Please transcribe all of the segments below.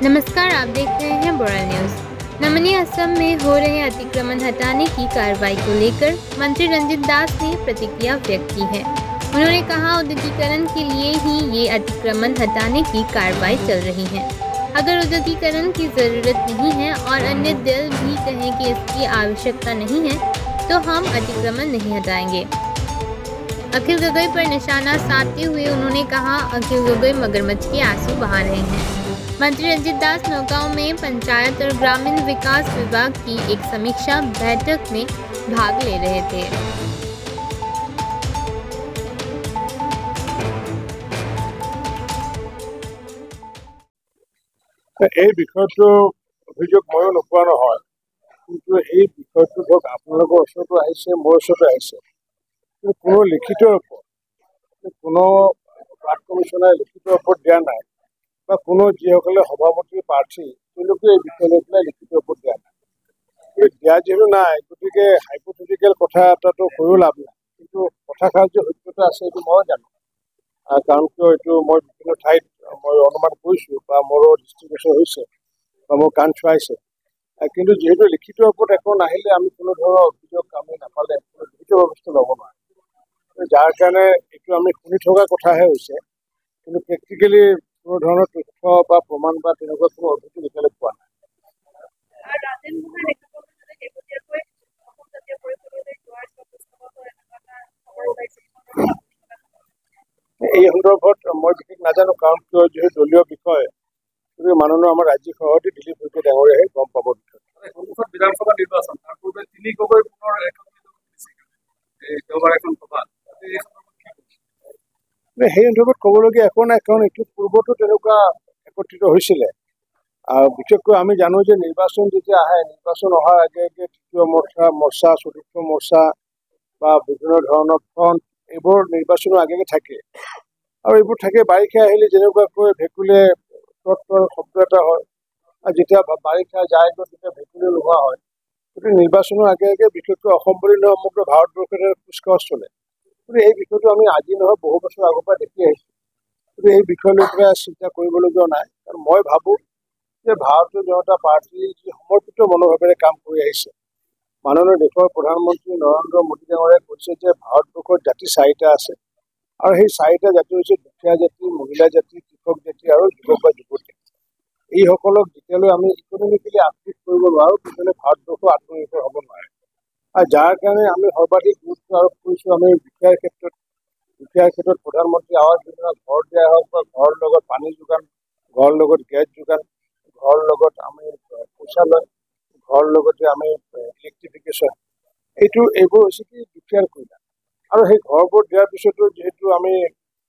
नमस्कार, आप देख रहे हैं बोरा न्यूज। नमनी असम में हो रहे अतिक्रमण हटाने की कार्रवाई को लेकर मंत्री रंजित दास ने प्रतिक्रिया व्यक्त की है। उन्होंने कहा, औद्योगिकरण के लिए ही ये अतिक्रमण हटाने की कार्रवाई चल रही है। अगर औद्योगिकरण की जरूरत नहीं है और अन्य दल भी कहें कि इसकी आवश्यकता नहीं है तो हम अतिक्रमण नहीं हटाएंगे। अखिल गगोई पर निशाना साधते हुए उन्होंने कहा, अखिल गगोई मगरमच्छ के आंसू बहा रहे हैं। मंत्री रंजित दास नौगांव में पंचायत और ग्रामीण विकास विभाग की एक समीक्षा बैठक में भाग ले रहे थे। এই বিষয়টো অভিযোগ ময়ো নোপোৱা নহয়, কিন্তু এই বিষয়টো ধৰক আপোনালোকৰ ওচৰতো আহিছে, মোৰ ওচৰতো আহিছে, কিন্তু কোনো লিখিত ওপৰত কোনো প্ৰাক্ কমিশ্যনাৰে লিখিত ওপৰত দিয়া নাই বা কোনো যিসকলে সভাপতিৰ প্ৰাৰ্থী তেওঁলোকে এই বিষয় লৈ পেলাই লিখিত ওপৰত দিয়া নাই। দিয়া যিহেতু নাই, গতিকে হাইপথেটিকেল কথা এটাতো কৈও লাভ নাই, কিন্তু কথাষাৰ যে সত্যতা আছে এইটো মই জানো। কাৰণ কিয় এইটো মই বিভিন্ন ঠাইত মই অনুমান কৰিছোঁ বা মোৰো দৃষ্টিগোচৰ হৈছে বা মোৰ কাণ চুৱাইছে, কিন্তু যিহেতু লিখিত ওপৰত একো নাহিলে আমি কোনো ধৰণৰ অভিযোগ আমি নাপালে কোনো লিখিত ব্যৱস্থা ল'ব নোৱাৰোঁ। যাৰ কাৰণে এইটো আমি শুনি থকা কথাহে হৈছে, কিন্তু প্ৰেক্টিকেলি কোনো ধৰণৰ তথ্য বা প্ৰমাণ বা তেনেকুৱা কোনো অভিযোগ এতিয়ালৈ পোৱা নাই। এই সন্দৰ্ভত মই বিশেষ নাজানো, কাৰণ কিয় যিহেতু দলীয় বিষয়, গতিকে মাননীয় আমাৰ ৰাজ্যিক সভাপতি দিলীপ শইকীয়া ডাঙৰীয়াই গম পাব বিষয়। বিধানসভা নিৰ্বাচন তাৰ পূৰ্বে তিনি গগৈ পুনৰ এখন সভা সেই সন্দৰ্ভত ক'বলগীয়া একো নাই, কাৰণ এইটো পূৰ্বতো তেনেকুৱা একত্ৰিত হৈছিলে। বিশেষকৈ আমি জানো যে নিৰ্বাচন যেতিয়া আহে, নিৰ্বাচন অহাৰ আগে আগে তৃতীয় মৰ্চা, চতুৰ্থ মৰ্চা বা বিভিন্ন ধৰণৰ ফ্ৰণ্ট, এইবোৰ নিৰ্বাচনৰ আগে আগে থাকে। আৰু এইবোৰ থাকে বাৰিষা আহিলে যেনেকুৱাকৈ ভেকুলীয়ে তৎপৰ শব্দ এটা হয়, আৰু যেতিয়া বাৰিষা যায়গৈ তেতিয়া ভেকুলী নোহোৱা হয়। গতিকে নিৰ্বাচনৰ আগে আগে বিশেষকৈ অসম বুলি নহয় সমগ্ৰ ভাৰতবৰ্ষতে কুচকাৱাজ চলে। গতিকে এই বিষয়টো আমি আজি নহয় বহু বছৰ আগৰ পৰা দেখি আহিছোঁ। গতিকে এই বিষয় লৈ পেলাই চিন্তা কৰিবলগীয়া নাই, কাৰণ মই ভাবোঁ যে ভাৰতীয় জনতা পাৰ্টী যি সমৰ্পিত মনোভাৱেৰে কাম কৰি আহিছে। মাননীয় দেশৰ প্ৰধানমন্ত্ৰী নৰেন্দ্ৰ মোদী ডাঙৰীয়াই কৈছে যে ভাৰতবৰ্ষৰ জাতি চাৰিটা আছে, আৰু সেই চাৰিটা জাতি হৈছে দুখীয়া জাতি, মহিলা জাতি, কৃষক জাতি আৰু যুৱক বা যুৱতী। এইসকলক যেতিয়ালৈ আমি ইকনমিকেলি আপডেট কৰিব নোৱাৰোঁ তেতিয়ালৈ ভাৰতবৰ্ষ আত্মনিৰ্ভৰ হ'ব নোৱাৰে। আৰু যাৰ কাৰণে আমি সৰ্বাধিক গুৰুত্ব আৰোপ কৰিছোঁ আমি দুখীয়াৰ ক্ষেত্ৰত প্ৰধানমন্ত্ৰী আৱাস যোজনা, ঘৰ দিয়া হওক বা ঘৰৰ লগত পানী যোগান, ঘৰৰ লগত গেছ যোগান, ঘৰৰ লগত আমি শৌচালয়, ঘৰৰ লগতে আমি ইলেক্ট্ৰিফিকেশ্যন, এইবোৰ হৈছে কি দুখীয়াৰ কল্যাণ। আৰু সেই ঘৰবোৰ দিয়াৰ পিছতো যিহেতু আমি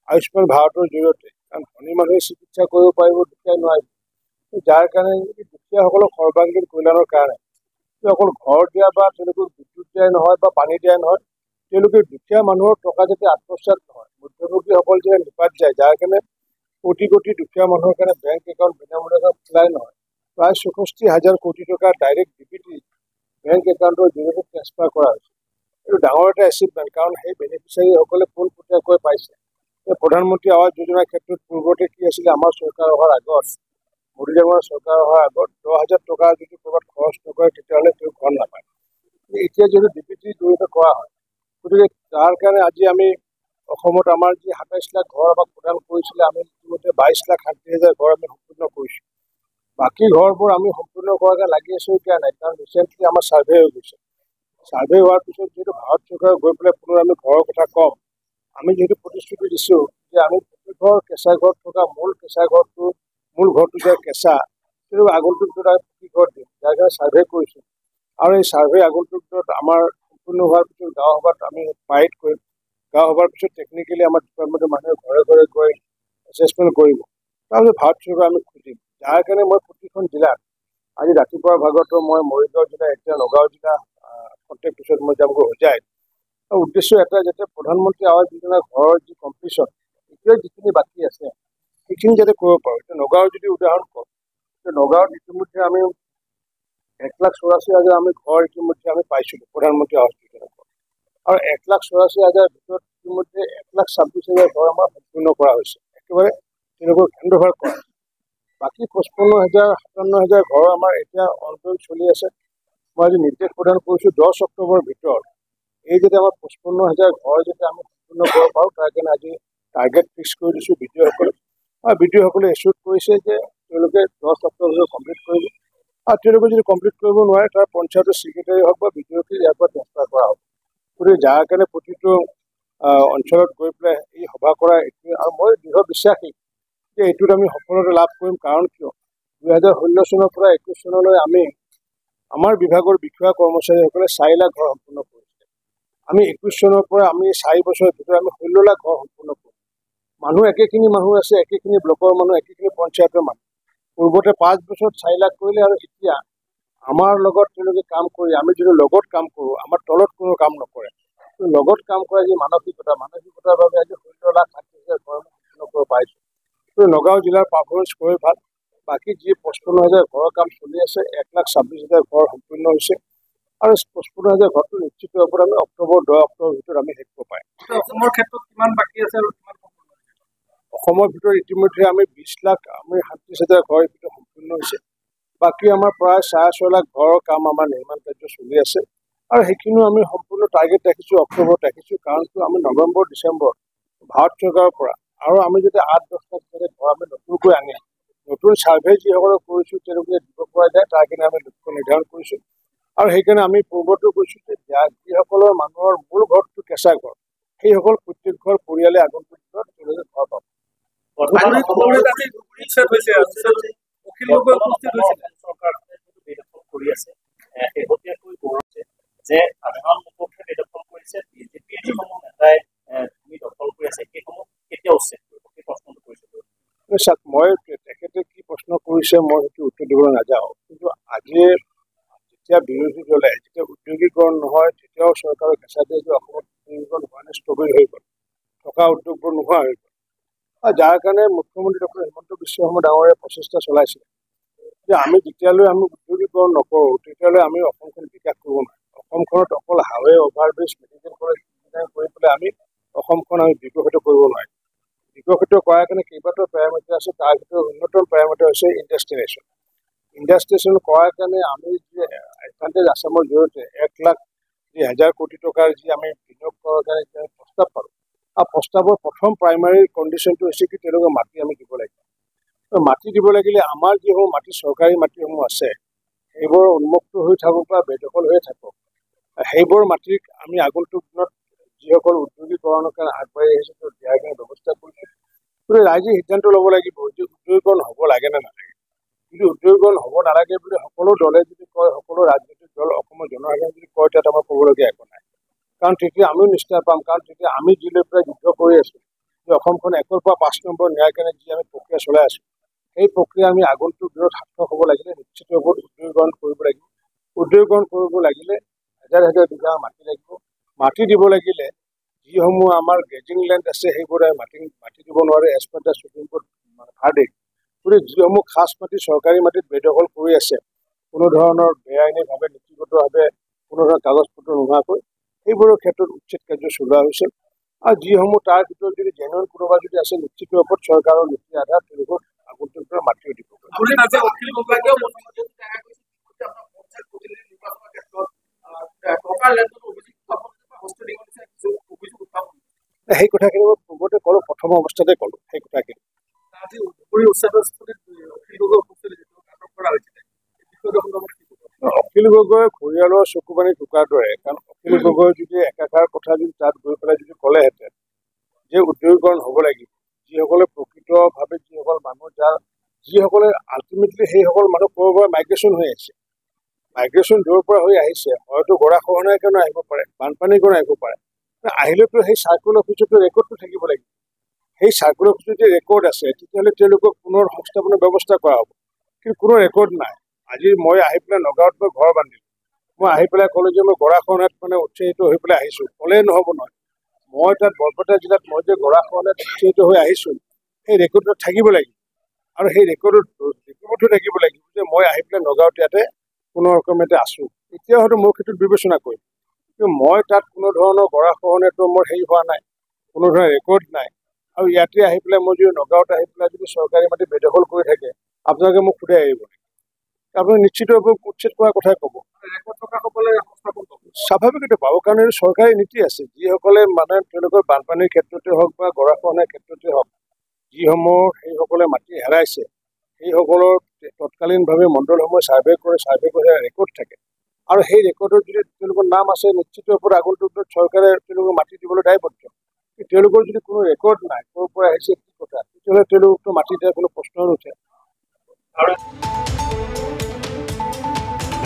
আয়ুষ্মান ভাৰতৰ জৰিয়তে, কাৰণ ধনী মানুহে চিকিৎসা কৰিব পাৰিব, দুখীয়াই নোৱাৰিব, যাৰ কাৰণে দুখীয়াসকলক সৰ্বাংগীন কল্যাণৰ কাৰণে অকল ঘৰ দিয়া বা তেওঁলোকক বিদ্যুৎ দিয়াই নহয় বা পানী দিয়াই নহয়, তেওঁলোকে দুখীয়া মানুহৰ টকা যাতে আত্মসাৎ নহয়, মধ্যভোগীসকল যে নিপাত যায়, যাৰ কাৰণে কোটি কোটি দুখীয়া মানুহৰ কাৰণে বেংক একাউণ্ট বিনামূলীয়াকৈ খোলাই নহয়, প্ৰায় 64,000 কোটি টকা ডাইৰেক্ট ডিবিটি বেংক একাউণ্টৰ জৰিয়তে ট্ৰেন্সফাৰ কৰা হৈছে। এইটো ডাঙৰ এটা এচিভমেণ্ট, কাৰণ সেই বেনিফিচিয়াৰীসকলে পোনপটীয়াকৈ পাইছে। প্ৰধানমন্ত্ৰী আৱাস যোজনাৰ ক্ষেত্ৰত পূৰ্বতে কি আছিলে, আমাৰ চৰকাৰ অহাৰ আগত, মোদী ডাঙৰীয়া চৰকাৰ অহাৰ আগত 10,000 টকা যদি ক'ৰবাত খৰচ নকৰে তেতিয়াহ'লে তেওঁ ঘৰ নাপায়। এতিয়া যিহেতু ডিবিটিৰ জৰিয়তে কৰা হয়, গতিকে তাৰ কাৰণে আজি আমি অসমত আমাৰ যি 27 লাখ ঘৰ আমাক প্ৰদান কৰিছিলে, আমি ইতিমধ্যে 22,60,000 ঘৰ আমি সম্পূৰ্ণ কৰিছোঁ। বাকী ঘৰবোৰ আমি সম্পূৰ্ণ কৰাকৈ লাগি আছোঁ এতিয়া নাই, কাৰণ ৰিচেণ্টলি আমাৰ ছাৰ্ভে হৈ গৈছে। ছাৰ্ভে হোৱাৰ পিছত যিহেতু ভাৰত চৰকাৰে গৈ পেলাই পুনৰ আমি ঘৰৰ কথা কম, আমি যিহেতু প্ৰতিশ্ৰুতি দিছোঁ যে আমি প্ৰতি ঘৰ কেঁচা ঘৰত থকা মূল ঘৰটো যে কেঁচা, সেইটো আগন্তুক আমি প্ৰতি ঘৰ দিম, যাৰ কাৰণে ছাৰ্ভে কৰিছোঁ। আৰু এই ছাৰ্ভে আগন্তুক আমাৰ সম্পূৰ্ণ হোৱাৰ পিছত গাঁও সভাত আমি পাইট কৰিম। গাঁও সভাৰ পিছত টেকনিকেলি আমাৰ ডিপাৰ্টমেণ্টৰ মানুহে ঘৰে ঘৰে গৈ এছেছমেণ্ট কৰিব, তাৰপিছত ভাৰত চৰকাৰ আমি খুজিম। যাৰ কাৰণে মই প্ৰতিখন জিলাত আজি ৰাতিপুৱাৰ ভাগতো মই মৰিগাঁও জিলা, এতিয়া নগাঁও জিলা কণ্টেক্ট পিছত মই যামগৈ হোজাই। উদ্দেশ্য এটা, যাতে প্ৰধানমন্ত্ৰী আৱাস যোজনাৰ ঘৰৰ যি কমপ্লিশ্যন এতিয়া যিখিনি বাকী আছে সেইখিনি যাতে কৰিব পাৰোঁ। এতিয়া নগাঁৱৰ যদি উদাহৰণ কওঁ, নগাঁৱত ইতিমধ্যে আমি 1,84,000 আমি ঘৰ ইতিমধ্যে আমি পাইছিলোঁ প্ৰধানমন্ত্ৰী আৱাস যোজনাৰ ঘৰ, আৰু 1,84,000 ভিতৰত ইতিমধ্যে 1,26,000 ঘৰ আমাৰ সম্পূৰ্ণ কৰা হৈছে, একেবাৰে তেওঁলোকক হেণ্ড অভাৰ কৰা হৈছে। বাকী 55,000 ঘৰ আমাৰ এতিয়া অনগোইং চলি আছে। মই আজি নিৰ্দেশ প্ৰদান কৰিছোঁ 10 অক্টোবৰৰ ভিতৰত এই যাতে আমাৰ 55,000 ঘৰ যাতে আমি সম্পূৰ্ণ কৰিব পাৰোঁ তাৰ কাৰণে আজি টাৰ্গেট ফিক্স কৰি দিছোঁ বিডিঅ'সকলে। আৰু বিডিঅ'সকলে এচিউৰ কৰিছে যে তেওঁলোকে 10 অক্টোবৰ কমপ্লিট কৰিব। আৰু তেওঁলোকে যদি কমপ্লিট কৰিব নোৱাৰে তাৰ পঞ্চায়তৰ ছেক্ৰেটাৰী হওক বা বিডিঅ'কে ইয়াৰ পৰা ট্ৰেন্সফাৰ কৰা হ'ব। গতিকে যাৰ কাৰণে প্ৰতিটো অঞ্চলত গৈ পেলাই এই সভা কৰা এইটোৱে। আৰু মই দৃঢ় বিশ্বাসী যে এইটোত আমি সফলতা লাভ কৰিম। কাৰণ কিয় 2016 চনৰ পৰা 21 চনলৈ আমি আমাৰ বিভাগৰ বিষয়া কৰ্মচাৰীসকলে 4 লাখ ঘৰ সম্পূৰ্ণ কৰিছে। আমি 21 চনৰ পৰা আমি 4 বছৰৰ ভিতৰত আমি 16 লাখ ঘৰ সম্পূৰ্ণ কৰিম। মানুহ একেখিনি মানুহ আছে, একেখিনি ব্লকৰ মানুহ, একেখিনি পঞ্চায়তৰ মানুহ। পূৰ্বতে 5 বছৰত 4 লাখ কৰিলে আৰু এতিয়া আমাৰ লগত তেওঁলোকে কাম কৰি আমি যদি লগত কাম কৰোঁ আমাৰ তলত কোনো কাম নকৰে। লগত কাম কৰা যি মানসিকতাৰ বাবে আজি 16,60,000 ঘৰ সম্পূৰ্ণ কৰিব পাৰিছোঁ। নগাঁও জিলাৰ পাৰফৰ্মেঞ্চ খুবেই ভাল। বাকী যি 55,000 ঘৰৰ কাম চলি আছে 1,26,000 ঘৰ সম্পূৰ্ণ হৈছে আৰু 55,000 ঘৰটো নিশ্চিত ৰূপত আমি 10 অক্টোবৰৰ ভিতৰত আমি শেষ কৰিব পাৰিম। অসমৰ ক্ষেত্ৰত কিমান বাকী আছে আৰু কিমান অসমৰ ভিতৰত ইতিমধ্যে আমি 20,37,000 ঘৰ ভিতৰত সম্পূৰ্ণ হৈছে। বাকী আমাৰ প্ৰায় 6.5 লাখ ঘৰৰ কাম আমাৰ নিৰ্মাণ কাৰ্য চলি আছে আৰু সেইখিনিও আমি সম্পূৰ্ণ টাৰ্গেট ৰাখিছোঁ, অক্টোবৰত ৰাখিছোঁ। কাৰণটো আমি নৱেম্বৰ ডিচেম্বৰ ভাৰত চৰকাৰৰ পৰা আৰু আমি যদি 8-10 লাখ ঘৰ আমি নতুনকৈ আনি নতুন ছাৰ্ভে যিসকলক কৰিছোঁ তেওঁলোকে দিব পৰা যায় তাৰ কাৰণে আমি লক্ষ্য নিৰ্ধাৰণ কৰিছোঁ। আৰু সেইকাৰণে আমি পূৰ্বতো কৈছোঁ যে যিসকলৰ মানুহৰ মূল ঘৰটো কেঁচা ঘৰ সেইসকল প্ৰত্যেক ঘৰ পৰিয়ালে আগন্তুক দিনত তেওঁলোকে ঘৰ পাব। মই তেখেতে কি প্ৰশ্ন কৰিছে মই সেইটো উত্তৰ দিবলৈ নাযাওঁ। কিন্তু আজি যেতিয়া বিৰোধী দলে যেতিয়া উদ্যোগীকৰণ নহয় তেতিয়াও চৰকাৰৰ কেঁচা দিয়ে যে অসমত উদ্যোগীকৰণ হোৱা নাই, স্থবিৰ হৈ গ'ল, থকা উদ্যোগবোৰ নোহোৱা হৈ গ'ল। আৰু যাৰ কাৰণে মুখ্যমন্ত্ৰী ডক্টৰ হিমন্ত বিশ্ব শৰ্মা ডাঙৰীয়াই প্ৰচেষ্টা চলাইছিল যে আমি যেতিয়ালৈ আমি উদ্যোগীকৰণ নকৰোঁ তেতিয়ালৈ আমি অসমখন বিকাশ কৰিব নোৱাৰোঁ। অসমখনত অকল হাইৱে, অভাৰব্ৰিজ, মেডিকেল কলেজ কৰি পেলাই আমি অসমখন আমি বিকশিত কৰিব নোৱাৰিম। বিকশিত কৰাৰ কাৰণে কেইবাটাও পেৰামিটাৰ আছে। তাৰ ভিতৰত অন্যতম পেৰামিটাৰ হৈছে ইণ্ডাষ্ট্ৰিয়েলাইজেশ্যন। ইণ্ডাষ্ট্ৰিয়েলাইজেশ্যন কৰাৰ কাৰণে আমি যি এডভান্টেজ আছামৰ জৰিয়তে 1,10,000 কোটি টকাৰ যি আমি বিনিয়োগ কৰাৰ কাৰণে যি আমি প্ৰস্তাৱ পালোঁ আৰু প্ৰস্তাৱৰ প্ৰথম প্ৰাইমাৰী কণ্ডিশ্যনটো হৈছে কি তেওঁলোকে মাটি আমি দিব লাগিব। মাটি দিব লাগিলে আমাৰ যিসমূহ মাটি চৰকাৰী মাটিসমূহ আছে সেইবোৰ উন্মুক্ত হৈ থাকক বা বেদখল হৈ থাকক, সেইবোৰ মাটিক আমি আগন্তুক দিনত যিসকল উদ্যোগীকৰণৰ কাৰণে আগবাঢ়ি আহিছে তেওঁ দিয়াৰ কাৰণে ব্যৱস্থা কৰিছে। গতিকে ৰাইজে সিদ্ধান্ত ল'ব লাগিব যে উদ্যোগীকৰণ হ'ব লাগে নে নালাগে। যদি উদ্যোগীকৰণ হ'ব নালাগে বুলি সকলো দলে যদি কয়, সকলো ৰাজনৈতিক দল অসমৰ জনসাধাৰণে যদি কয় তাত আমাৰ ক'বলগীয়া একো নাই। কাৰণ তেতিয়া আমিও নিশ্চয় পাম। কাৰণ তেতিয়া আমি যি লৈ পেলাই যুদ্ধ কৰি আছোঁ যে অসমখন 1ৰ পৰা 5 নম্বৰ ন্যায়ৰ কাৰণে যি আমি প্ৰক্ৰিয়া চলাই আছোঁ সেই প্ৰক্ৰিয়া আমি আগন্তুক দিনত সাৰ্থক হ'ব লাগিলে নিশ্চিত ৰূপত উদ্যোগীকৰণ কৰিব লাগিব। উদ্যোগীকৰণ কৰিব লাগিলে 1,000 বিঘা মাটি লাগিব। মাটি দিব লাগিলে যিসমূহ আমাৰ গ্ৰেজিং লেণ্ড আছে সেইবোৰ মাটি দিব নোৱাৰে as per the supreme court verdict. গতিকে যিসমূহ খাচ মাটি চৰকাৰী মাটিত বেদখল কৰি আছে কোনো ধৰণৰ বেআইনীভাৱে নীতিগতভাৱে কোনো ধৰণৰ কাগজ পত্ৰ নোহোৱাকৈ সেইবোৰৰ ক্ষেত্ৰত উচ্ছেদ কাৰ্য চলোৱা হৈছে। আৰু যিসমূহ তাৰ ভিতৰত যদি জেনুইন কোনোবা যদি আছে নিশ্চিত ৰূপত চৰকাৰৰ নীতিৰ আধাৰ তেওঁলোকক আগন্তুক মাটিও দিব। সেই কথাখিনি মই পূৰ্বতে ক'লো, প্ৰথম অৱস্থাতে ক'লো সেই কথাখিনি। অখিল গগৈৰ ঘৰিয়ালৰ চকুপানী ঢুকাৰ দৰে। কাৰণ অখিল গগৈ যদি একাষাৰ কথা যদি তাত গৈ পেলাই যদি ক'লেহেঁতেন যে উদ্যোগীকৰণ হ'ব লাগিব, যিসকলে প্ৰকৃতভাৱে যিসকল মানুহ যিসকলে আল্টিমেটলি সেইসকল মানুহ ক'ৰ পৰা মাইগ্ৰেশ্যন হৈ আহিছে, মাইগ্ৰেশ্যন য'ৰ পৰা হৈ আহিছে হয়তো গৰাখহনীয়াৰ কাৰণে আহিব পাৰে, বানপানীৰ কাৰণে আহিব পাৰে, আহিলেতো সেই চাৰ্কুল অফিচতো ৰেকৰ্ডটো থাকিব লাগিব। সেই চাৰ্কুল অফিচত যদি ৰেকৰ্ড আছে তেতিয়াহ'লে তেওঁলোকক পুনৰ সংস্থাপনৰ ব্যৱস্থা কৰা হ'ব। কিন্তু কোনো ৰেকৰ্ড নাই। আজি মই আহি পেলাই নগাঁৱত মই ঘৰ বান্ধিলোঁ, মই আহি পেলাই ক'লোঁ যে মই গৰাখহনীয়াত উৎসাহিত হৈ পেলাই আহিছোঁ, ক'লেই নহ'ব নহয়। মই তাত বৰপেটা জিলাত মই যে গৰাখহনীয়াত উৎসাহিত হৈ আহিছোঁ সেই ৰেকৰ্ডত থাকিব লাগিব। আৰু সেই ৰেকৰ্ডত থাকিব লাগিব যে মই আহি পেলাই নগাঁৱত ইয়াতে কোনো ৰকমে আছোঁ। এতিয়া হয়তো মোৰ ক্ষেত্ৰত বিবেচনা কৰিম, কিন্তু মই তাত কোনো ধৰণৰ গৰাখহনীয়াটো মোৰ হেৰি হোৱা নাই, কোনো ধৰণৰ ৰেকৰ্ড নাই। আৰু ইয়াতে আহি পেলাই মই যদি নগাঁৱত আহি পেলাই যদি চৰকাৰী মাটি বেদখল কৰি থাকে আপোনালোকে মোক সোধাই আহিব আপুনি নিশ্চিতভাৱে উচ্ছেদ কৰাৰ কথাই ক'ব। ৰেকৰ্ড থকাসকলে সংস্থাপন কৰিব। স্বাভাৱিক এইটো পাব, কাৰণ এইটো চৰকাৰী নীতি আছে। যিসকলে মানে তেওঁলোকৰ বানপানীৰ ক্ষেত্ৰতে হওক বা গৰাখহনীয়াৰ ক্ষেত্ৰতে হওক, সেইসকলে মাটি হেৰাইছে, সেইসকলৰ তৎকালীনভাৱে মণ্ডলসমূহে ছাৰ্ভে কৰি ৰেকৰ্ড থাকে, আৰু সেই ৰেকৰ্ডত যদি তেওঁলোকৰ নাম আছে, নিশ্চিত ওপৰত আগন্তুক চৰকাৰে তেওঁলোকক মাটি দিবলৈ দায়বদ্ধ। তেওঁলোকৰ যদি কোনো ৰেকৰ্ড নাই, ক'ৰ পৰা আহিছে কি কথা, তেতিয়াহ'লে তেওঁলোকতো মাটি দিয়াৰ কোনো প্ৰশ্ন নুঠে।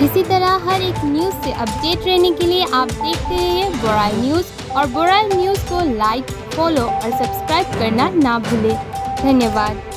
इसी तरह हर एक न्यूज़ से अपडेट रहने के लिए आप देखते रहिए बोराई न्यूज़, और बोराई न्यूज़ को लाइक, फॉलो और सब्सक्राइब करना ना भूलें। धन्यवाद।